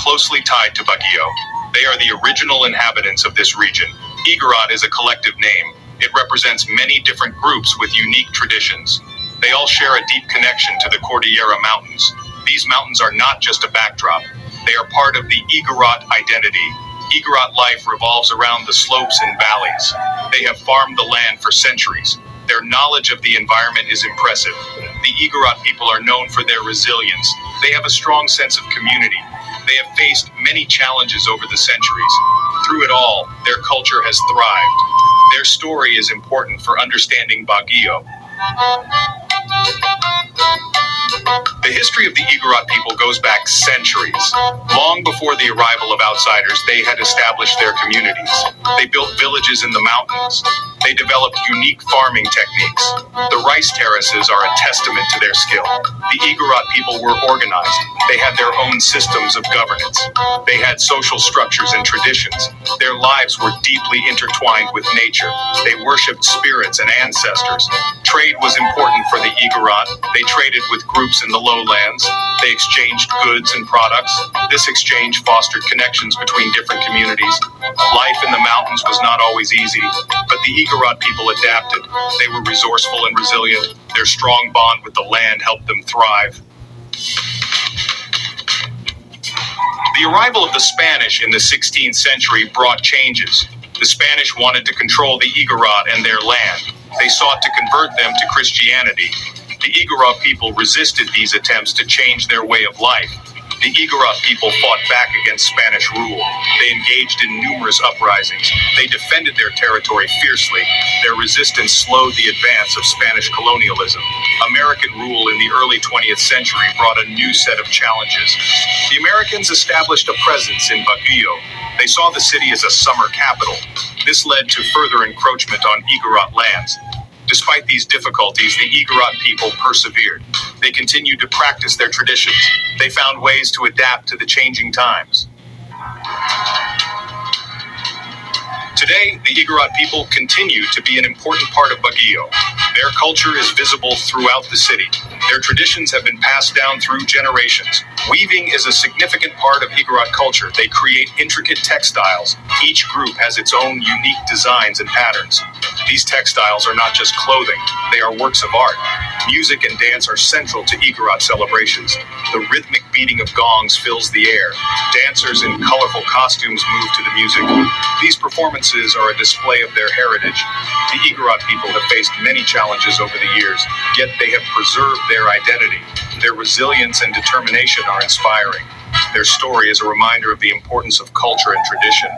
closely tied to Baguio. They are the original inhabitants of this region. Igorot is a collective name. It represents many different groups with unique traditions. They all share a deep connection to the Cordillera Mountains. These mountains are not just a backdrop. They are part of the igorot identity. Igorot life revolves around the slopes and valleys. They have farmed the land for centuries. Their knowledge of the environment is impressive. The Igorot people are known for their resilience. They have a strong sense of community. They have faced many challenges over the centuries. Through it all, their culture has thrived. Their story is important for understanding Baguio. The history of the Igorot people goes back centuries. Long before the arrival of outsiders, they had established their communities. They built villages in the mountains. They developed unique farming techniques. The rice terraces are a testament to their skill. The Igorot people were organized. They had their own systems of governance. They had social structures and traditions. Their lives were deeply intertwined with nature. They worshipped spirits and ancestors. Trade was important for the Igorot. They traded with groups in the lowlands. They exchanged goods and products. This exchange fostered connections between different communities. Life in the mountains was not always easy, but the Igorot people adapted. They were resourceful and resilient. Their strong bond with the land helped them thrive. The arrival of the Spanish in the 16th century brought changes. The Spanish wanted to control the Igorot and their land. They sought to convert them to Christianity. The Igorot people resisted these attempts to change their way of life. The Igorot people fought back against Spanish rule. They engaged in numerous uprisings. They defended their territory fiercely. Their resistance slowed the advance of Spanish colonialism. American rule in the early 20th century brought a new set of challenges. The Americans established a presence in Baguio. They saw the city as a summer capital. This led to further encroachment on Igorot lands. Despite these difficulties, the Igorot people persevered. They continued to practice their traditions. They found ways to adapt to the changing times. Today, the Igorot people continue to be an important part of Baguio. Their culture is visible throughout the city. Their traditions have been passed down through generations. Weaving is a significant part of Igorot culture. They create intricate textiles. Each group has its own unique designs and patterns. These textiles are not just clothing, they are works of art. Music and dance are central to Igorot celebrations. The rhythmic beating of gongs fills the air. Dancers in colorful costumes move to the music. These performances are a display of their heritage. The Igorot people have faced many challenges over the years, yet they have preserved their identity. Their resilience and determination are inspiring. Their story is a reminder of the importance of culture and tradition.